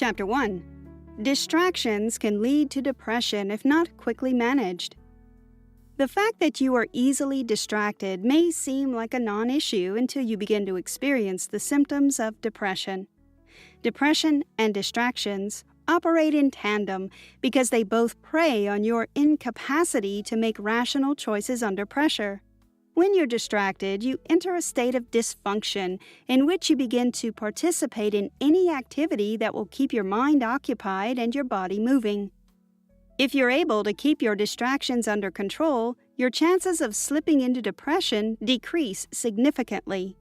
Chapter 1. Distractions can lead to depression if not quickly managed. The fact that you are easily distracted may seem like a non-issue until you begin to experience the symptoms of depression. Depression and distractions operate in tandem because they both prey on your incapacity to make rational choices under pressure. When you're distracted, you enter a state of dysfunction in which you begin to participate in any activity that will keep your mind occupied and your body moving. If you're able to keep your distractions under control, your chances of slipping into depression decrease significantly.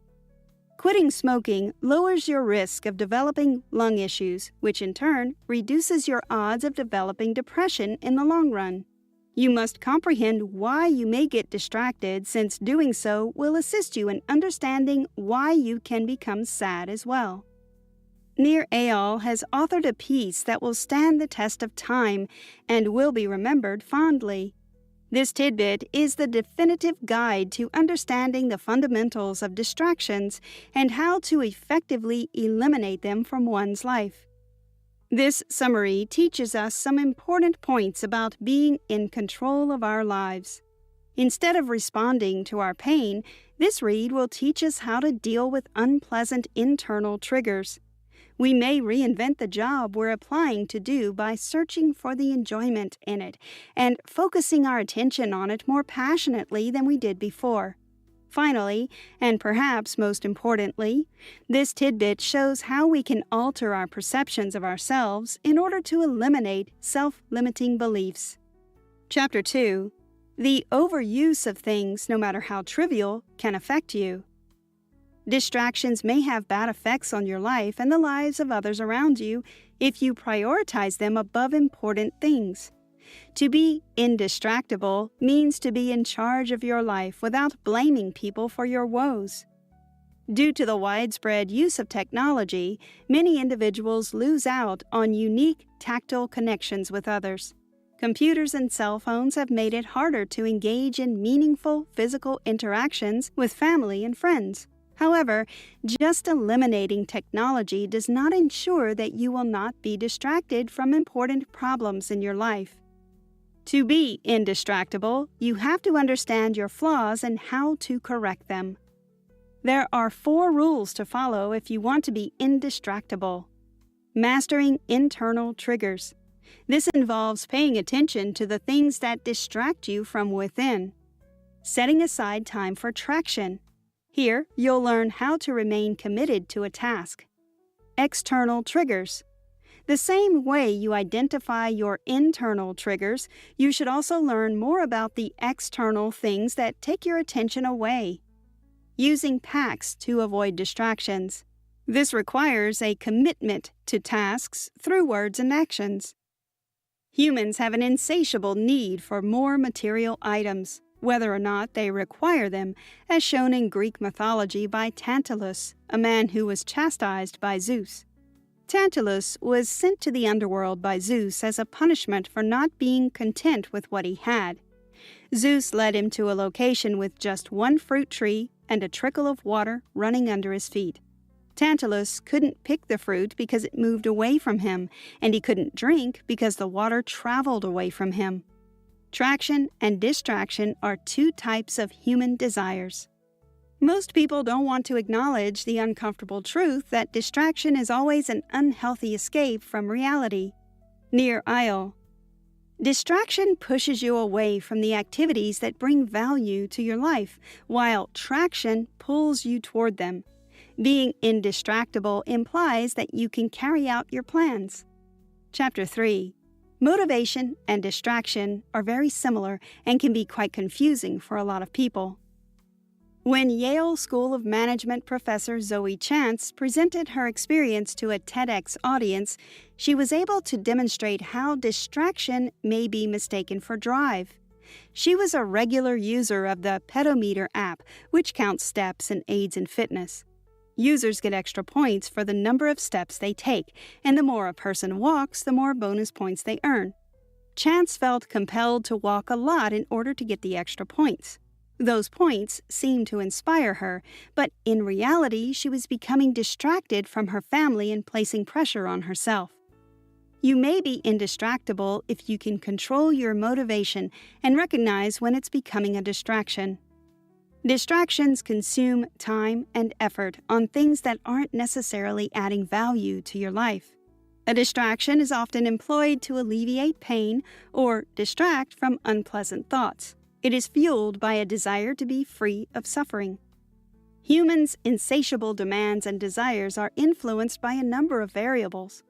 Quitting smoking lowers your risk of developing lung issues, which in turn reduces your odds of developing depression in the long run. You must comprehend why you may get distracted, since doing so will assist you in understanding why you can become sad as well. Nir Eyal has authored a piece that will stand the test of time and will be remembered fondly. This tidbit is the definitive guide to understanding the fundamentals of distractions and how to effectively eliminate them from one's life. This summary teaches us some important points about being in control of our lives. Instead of responding to our pain, this read will teach us how to deal with unpleasant internal triggers. We may reinvent the job we're applying to do by searching for the enjoyment in it and focusing our attention on it more passionately than we did before. Finally, and perhaps most importantly, this tidbit shows how we can alter our perceptions of ourselves in order to eliminate self-limiting beliefs. Chapter 2. The overuse of things, no matter how trivial, can affect you. Distractions may have bad effects on your life and the lives of others around you if you prioritize them above important things. To be indistractable means to be in charge of your life without blaming people for your woes. Due to the widespread use of technology, many individuals lose out on unique tactile connections with others. Computers and cell phones have made it harder to engage in meaningful physical interactions with family and friends. However, just eliminating technology does not ensure that you will not be distracted from important problems in your life. To be indistractable, you have to understand your flaws and how to correct them. There are 4 rules to follow if you want to be indistractable. Mastering internal triggers. This involves paying attention to the things that distract you from within. Setting aside time for traction. Here, you'll learn how to remain committed to a task. External triggers. The same way you identify your internal triggers, you should also learn more about the external things that take your attention away. Using pacts to avoid distractions. This requires a commitment to tasks through words and actions. Humans have an insatiable need for more material items, whether or not they require them, as shown in Greek mythology by Tantalus, a man who was chastised by Zeus. Tantalus was sent to the underworld by Zeus as a punishment for not being content with what he had. Zeus led him to a location with just one fruit tree and a trickle of water running under his feet. Tantalus couldn't pick the fruit because it moved away from him, and he couldn't drink because the water traveled away from him. Traction and distraction are 2 types of human desires. Most people don't want to acknowledge the uncomfortable truth that distraction is always an unhealthy escape from reality. Nir Eyal. Distraction pushes you away from the activities that bring value to your life, while traction pulls you toward them. Being indistractable implies that you can carry out your plans. Chapter 3. Motivation and distraction are very similar and can be quite confusing for a lot of people. When Yale School of Management professor Zoe Chance presented her experience to a TEDx audience, she was able to demonstrate how distraction may be mistaken for drive. She was a regular user of the Pedometer app, which counts steps and aids in fitness. Users get extra points for the number of steps they take, and the more a person walks, the more bonus points they earn. Chance felt compelled to walk a lot in order to get the extra points. Those points seemed to inspire her, but in reality she was becoming distracted from her family and placing pressure on herself. You may be indistractable if you can control your motivation and recognize when it's becoming a distraction. Distractions consume time and effort on things that aren't necessarily adding value to your life. A distraction is often employed to alleviate pain or distract from unpleasant thoughts. It is fueled by a desire to be free of suffering. Humans' insatiable demands and desires are influenced by a number of variables.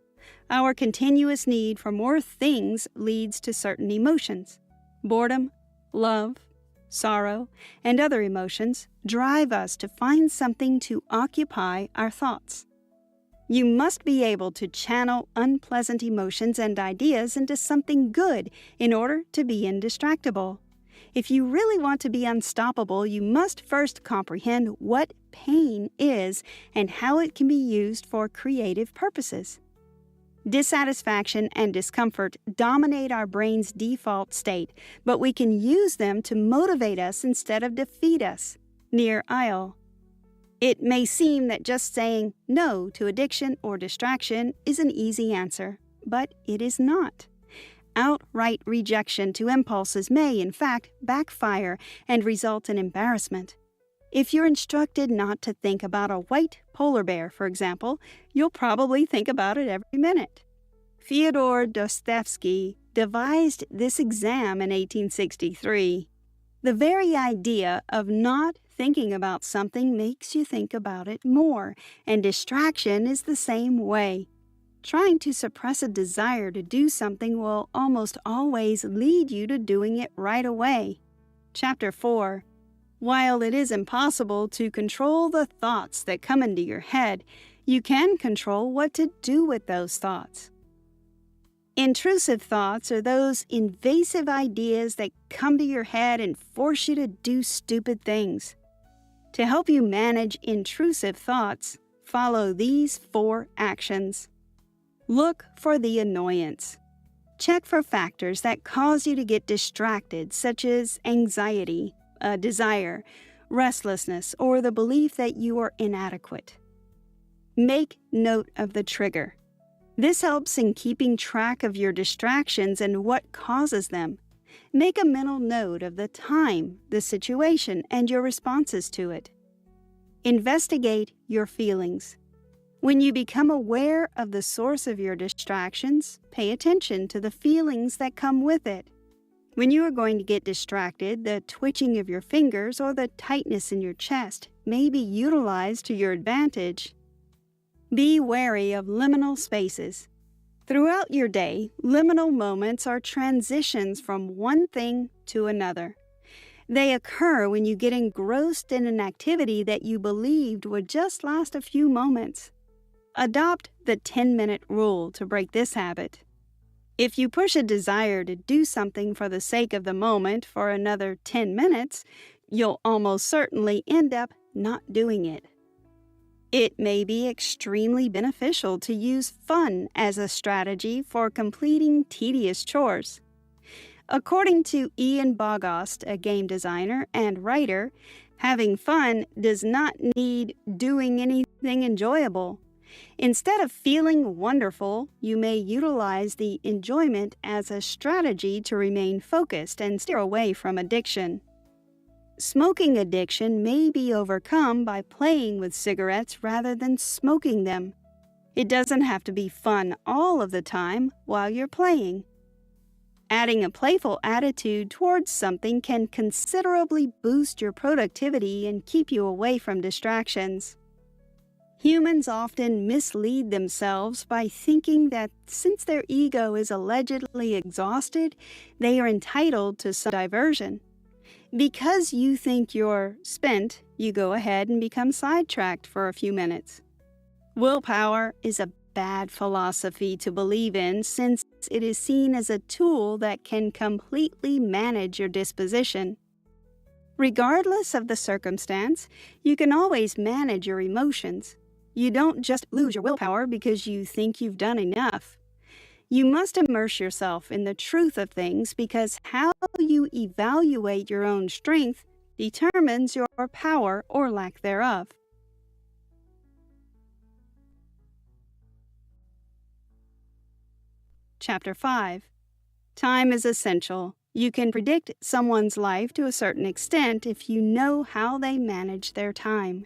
Our continuous need for more things leads to certain emotions. Boredom, love, sorrow, and other emotions drive us to find something to occupy our thoughts. You must be able to channel unpleasant emotions and ideas into something good in order to be indistractable. If you really want to be unstoppable, you must first comprehend what pain is and how it can be used for creative purposes. Dissatisfaction and discomfort dominate our brain's default state, but we can use them to motivate us instead of defeat us. Near Isle. It may seem that just saying no to addiction or distraction is an easy answer, but it is not. Outright rejection to impulses may, in fact, backfire and result in embarrassment. If you're instructed not to think about a white polar bear, for example, you'll probably think about it every minute. Fyodor Dostoevsky devised this exam in 1863. The very idea of not thinking about something makes you think about it more, and distraction is the same way. Trying to suppress a desire to do something will almost always lead you to doing it right away. Chapter 4. While it is impossible to control the thoughts that come into your head, you can control what to do with those thoughts. Intrusive thoughts are those invasive ideas that come to your head and force you to do stupid things. To help you manage intrusive thoughts, follow these 4 actions. Look for the annoyance. Check for factors that cause you to get distracted, such as anxiety, a desire, restlessness, or the belief that you are inadequate. Make note of the trigger. This helps in keeping track of your distractions and what causes them. Make a mental note of the time, the situation, and your responses to it. Investigate your feelings. When you become aware of the source of your distractions, pay attention to the feelings that come with it. When you are going to get distracted, the twitching of your fingers or the tightness in your chest may be utilized to your advantage. Be wary of liminal spaces. Throughout your day, liminal moments are transitions from one thing to another. They occur when you get engrossed in an activity that you believed would just last a few moments. Adopt the 10-minute rule to break this habit. If you push a desire to do something for the sake of the moment for another 10 minutes, you'll almost certainly end up not doing it. It may be extremely beneficial to use fun as a strategy for completing tedious chores. According to Ian Bogost, a game designer and writer, having fun does not need doing anything enjoyable. Instead of feeling wonderful, you may utilize the enjoyment as a strategy to remain focused and steer away from addiction. Smoking addiction may be overcome by playing with cigarettes rather than smoking them. It doesn't have to be fun all of the time while you're playing. Adding a playful attitude towards something can considerably boost your productivity and keep you away from distractions. Humans often mislead themselves by thinking that since their ego is allegedly exhausted, they are entitled to some diversion. Because you think you're spent, you go ahead and become sidetracked for a few minutes. Willpower is a bad philosophy to believe in since it is seen as a tool that can completely manage your disposition. Regardless of the circumstance, you can always manage your emotions. You don't just lose your willpower because you think you've done enough. You must immerse yourself in the truth of things because how you evaluate your own strength determines your power or lack thereof. Chapter 5. Time is essential. You can predict someone's life to a certain extent if you know how they manage their time.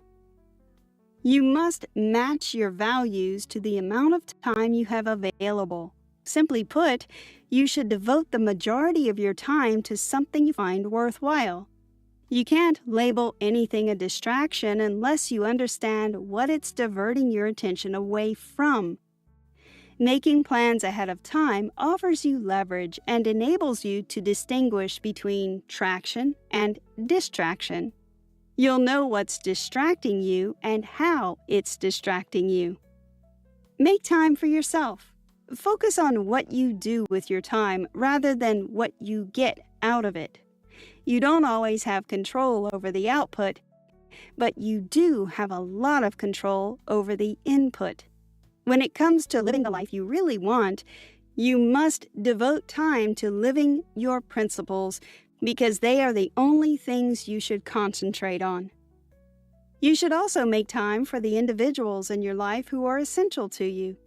You must match your values to the amount of time you have available. Simply put, you should devote the majority of your time to something you find worthwhile. You can't label anything a distraction unless you understand what it's diverting your attention away from. Making plans ahead of time offers you leverage and enables you to distinguish between traction and distraction. You'll know what's distracting you and how it's distracting you. Make time for yourself. Focus on what you do with your time rather than what you get out of it. You don't always have control over the output, but you do have a lot of control over the input. When it comes to living the life you really want, you must devote time to living your principles because they are the only things you should concentrate on. You should also make time for the individuals in your life who are essential to you.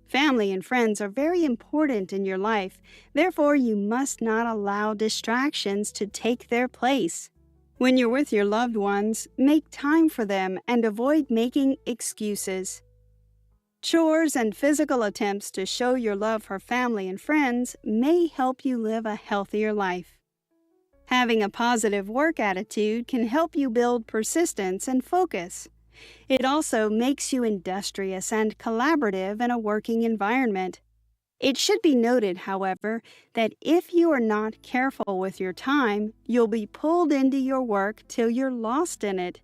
Family and friends are very important in your life, therefore you must not allow distractions to take their place. When you're with your loved ones, make time for them and avoid making excuses. Chores and physical attempts to show your love for family and friends may help you live a healthier life. Having a positive work attitude can help you build persistence and focus. It also makes you industrious and collaborative in a working environment. It should be noted, however, that if you are not careful with your time, you'll be pulled into your work till you're lost in it.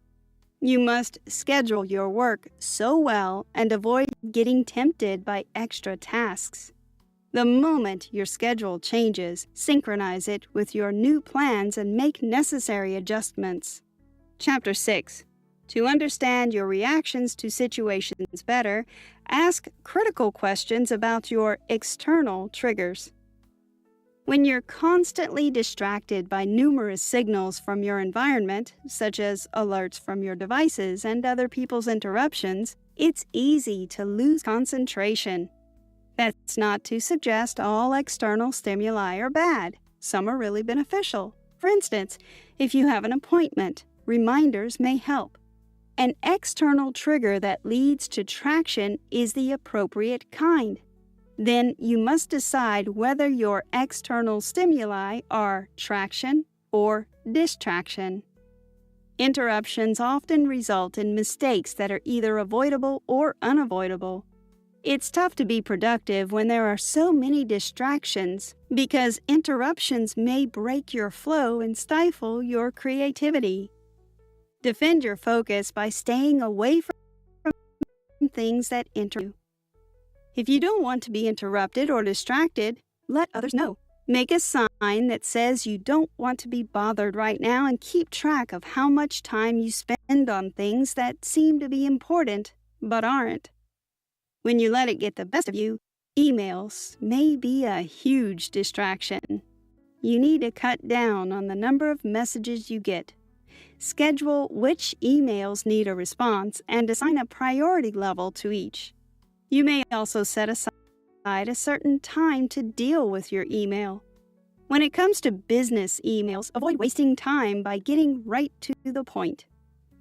You must schedule your work so well and avoid getting tempted by extra tasks. The moment your schedule changes, synchronize it with your new plans and make necessary adjustments. Chapter 6. To understand your reactions to situations better, ask critical questions about your external triggers. When you're constantly distracted by numerous signals from your environment, such as alerts from your devices and other people's interruptions, it's easy to lose concentration. That's not to suggest all external stimuli are bad. Some are really beneficial. For instance, if you have an appointment, reminders may help. An external trigger that leads to traction is the appropriate kind. Then you must decide whether your external stimuli are traction or distraction. Interruptions often result in mistakes that are either avoidable or unavoidable. It's tough to be productive when there are so many distractions because interruptions may break your flow and stifle your creativity. Defend your focus by staying away from things that interrupt you. If you don't want to be interrupted or distracted, let others know. Make a sign that says you don't want to be bothered right now and keep track of how much time you spend on things that seem to be important but aren't. When you let it get the best of you, emails may be a huge distraction. You need to cut down on the number of messages you get. Schedule which emails need a response and assign a priority level to each. You may also set aside a certain time to deal with your email. When it comes to business emails, avoid wasting time by getting right to the point.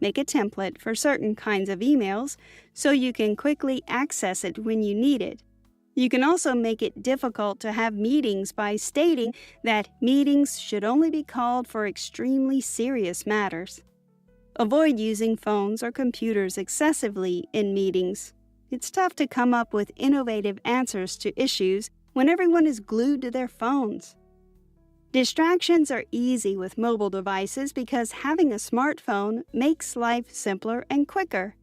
Make a template for certain kinds of emails so you can quickly access it when you need it. You can also make it difficult to have meetings by stating that meetings should only be called for extremely serious matters. Avoid using phones or computers excessively in meetings. It's tough to come up with innovative answers to issues when everyone is glued to their phones. Distractions are easy with mobile devices because having a smartphone makes life simpler and quicker.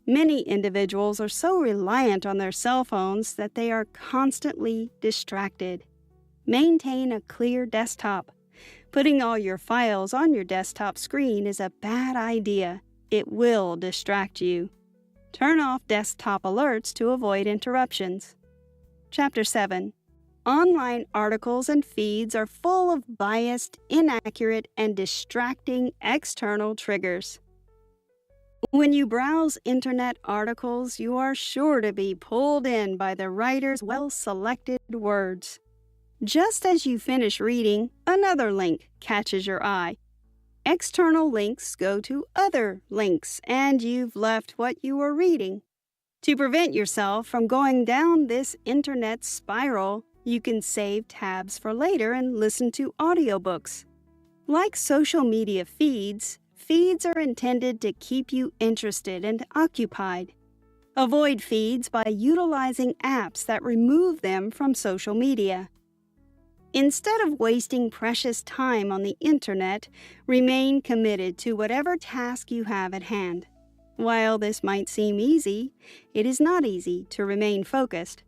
Many individuals are so reliant on their cell phones that they are constantly distracted. Maintain a clear desktop. Putting all your files on your desktop screen is a bad idea. It will distract you. Turn off desktop alerts to avoid interruptions. Chapter 7. Online articles and feeds are full of biased, inaccurate, and distracting external triggers. When you browse internet articles, you are sure to be pulled in by the writer's well-selected words. Just as you finish reading, another link catches your eye. External links go to other links, and you've left what you were reading. To prevent yourself from going down this internet spiral, you can save tabs for later and listen to audiobooks. Like social media feeds are intended to keep you interested and occupied. Avoid feeds by utilizing apps that remove them from social media. Instead of wasting precious time on the internet, remain committed to whatever task you have at hand. While this might seem easy, it is not easy to remain focused.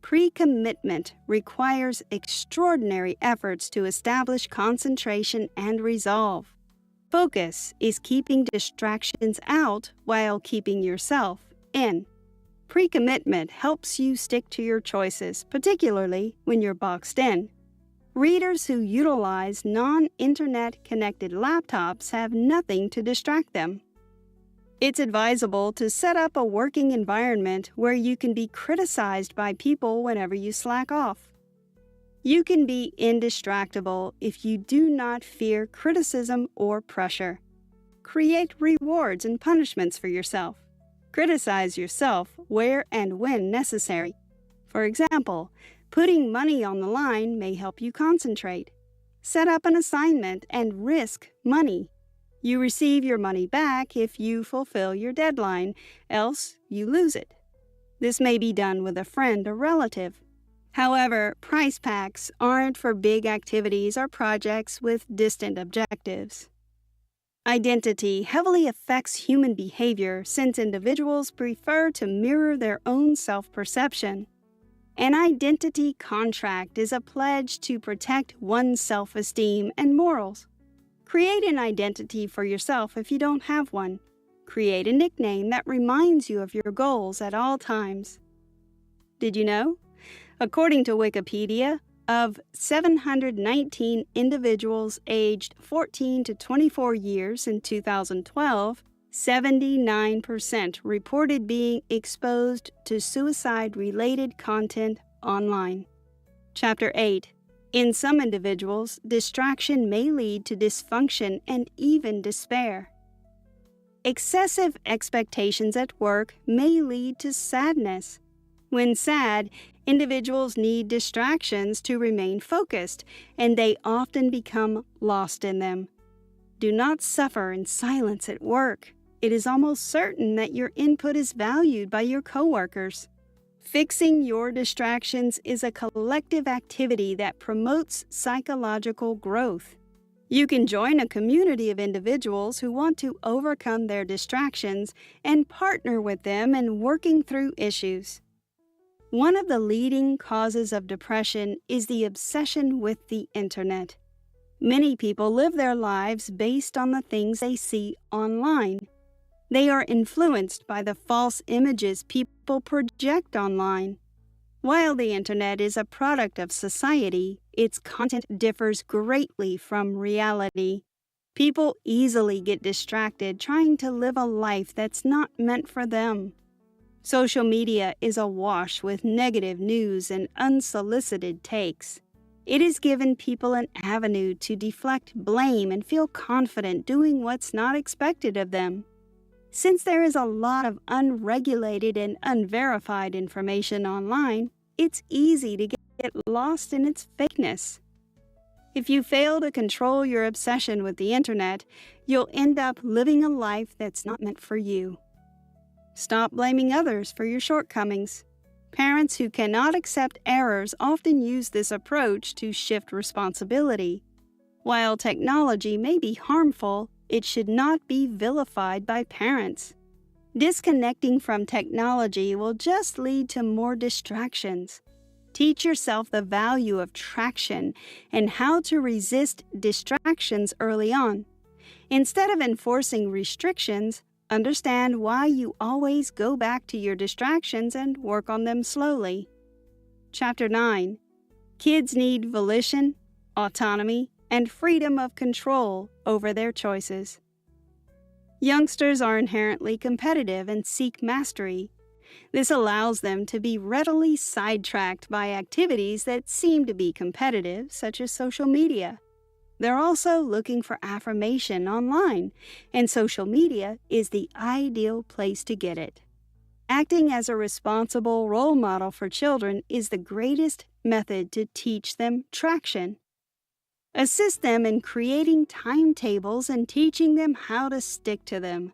Pre-commitment requires extraordinary efforts to establish concentration and resolve. Focus is keeping distractions out while keeping yourself in. Pre-commitment helps you stick to your choices, particularly when you're boxed in. Readers who utilize non-internet connected laptops have nothing to distract them. It's advisable to set up a working environment where you can be criticized by people whenever you slack off. You can be indistractable if you do not fear criticism or pressure. Create rewards and punishments for yourself. Criticize yourself where and when necessary. For example, putting money on the line may help you concentrate. Set up an assignment and risk money. You receive your money back if you fulfill your deadline, else you lose it. This may be done with a friend or relative. However, price packs aren't for big activities or projects with distant objectives. Identity heavily affects human behavior since individuals prefer to mirror their own self-perception. An identity contract is a pledge to protect one's self-esteem and morals. Create an identity for yourself if you don't have one. Create a nickname that reminds you of your goals at all times. Did you know? According to Wikipedia, of 719 individuals aged 14 to 24 years in 2012, 79% reported being exposed to suicide-related content online. Chapter 8. In some individuals, distraction may lead to dysfunction and even despair. Excessive expectations at work may lead to sadness. When sad, individuals need distractions to remain focused, and they often become lost in them. Do not suffer in silence at work. It is almost certain that your input is valued by your coworkers. Fixing your distractions is a collective activity that promotes psychological growth. You can join a community of individuals who want to overcome their distractions and partner with them in working through issues. One of the leading causes of depression is the obsession with the internet. Many people live their lives based on the things they see online. They are influenced by the false images people project online. While the internet is a product of society, its content differs greatly from reality. People easily get distracted trying to live a life that's not meant for them. Social media is awash with negative news and unsolicited takes. It has given people an avenue to deflect blame and feel confident doing what's not expected of them. Since there is a lot of unregulated and unverified information online, it's easy to get lost in its fakeness. If you fail to control your obsession with the internet, you'll end up living a life that's not meant for you. Stop blaming others for your shortcomings. Parents who cannot accept errors often use this approach to shift responsibility. While technology may be harmful, it should not be vilified by parents. Disconnecting from technology will just lead to more distractions. Teach yourself the value of traction and how to resist distractions early on. Instead of enforcing restrictions, understand why you always go back to your distractions and work on them slowly. Chapter 9. Kids need volition, autonomy, and freedom of control over their choices. Youngsters are inherently competitive and seek mastery. This allows them to be readily sidetracked by activities that seem to be competitive, such as social media. They're also looking for affirmation online, and social media is the ideal place to get it. Acting as a responsible role model for children is the greatest method to teach them traction. Assist them in creating timetables and teaching them how to stick to them.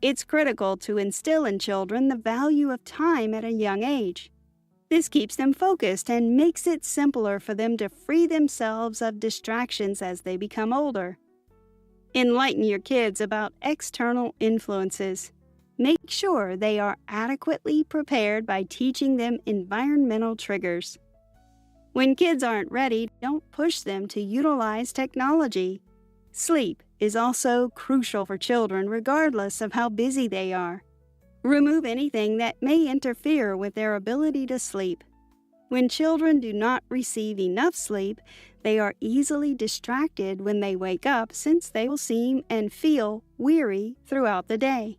It's critical to instill in children the value of time at a young age. This keeps them focused and makes it simpler for them to free themselves of distractions as they become older. Enlighten your kids about external influences. Make sure they are adequately prepared by teaching them environmental triggers. When kids aren't ready, don't push them to utilize technology. Sleep is also crucial for children regardless of how busy they are. Remove anything that may interfere with their ability to sleep. When children do not receive enough sleep, they are easily distracted when they wake up since they will seem and feel weary throughout the day.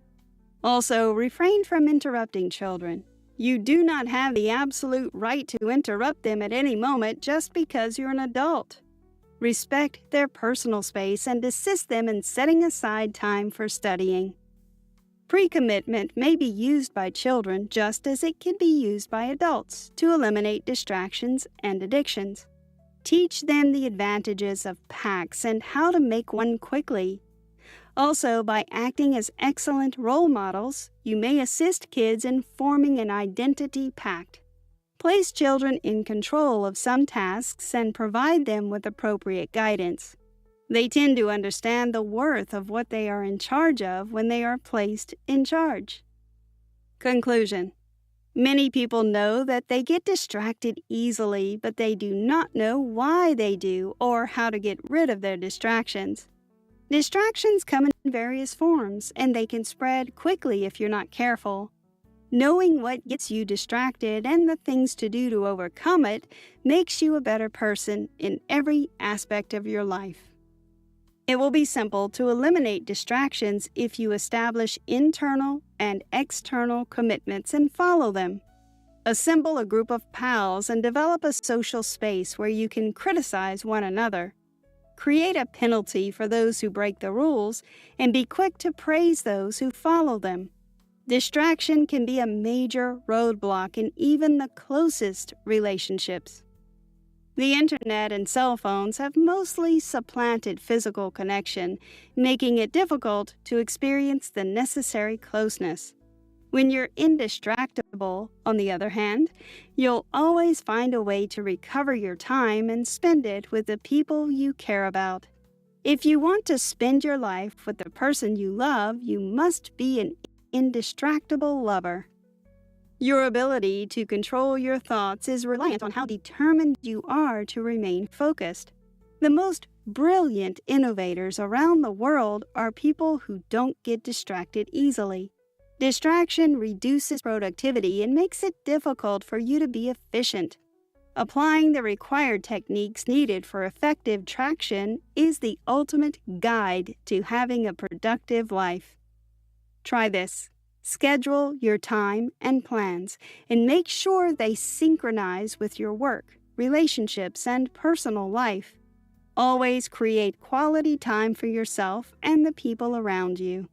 Also, refrain from interrupting children. You do not have the absolute right to interrupt them at any moment just because you're an adult. Respect their personal space and assist them in setting aside time for studying. Pre-commitment may be used by children just as it can be used by adults to eliminate distractions and addictions. Teach them the advantages of pacts and how to make one quickly. Also, by acting as excellent role models, you may assist kids in forming an identity pact. Place children in control of some tasks and provide them with appropriate guidance. They tend to understand the worth of what they are in charge of when they are placed in charge. Conclusion. Many people know that they get distracted easily, but they do not know why they do or how to get rid of their distractions. Distractions come in various forms, and they can spread quickly if you're not careful. Knowing what gets you distracted and the things to do to overcome it makes you a better person in every aspect of your life. It will be simple to eliminate distractions if you establish internal and external commitments and follow them. Assemble a group of pals and develop a social space where you can criticize one another. Create a penalty for those who break the rules and be quick to praise those who follow them. Distraction can be a major roadblock in even the closest relationships. The internet and cell phones have mostly supplanted physical connection, making it difficult to experience the necessary closeness. When you're indistractable, on the other hand, you'll always find a way to recover your time and spend it with the people you care about. If you want to spend your life with the person you love, you must be an indistractable lover. Your ability to control your thoughts is reliant on how determined you are to remain focused. The most brilliant innovators around the world are people who don't get distracted easily. Distraction reduces productivity and makes it difficult for you to be efficient. Applying the required techniques needed for effective traction is the ultimate guide to having a productive life. Try this. Schedule your time and plans, and make sure they synchronize with your work, relationships, and personal life. Always create quality time for yourself and the people around you.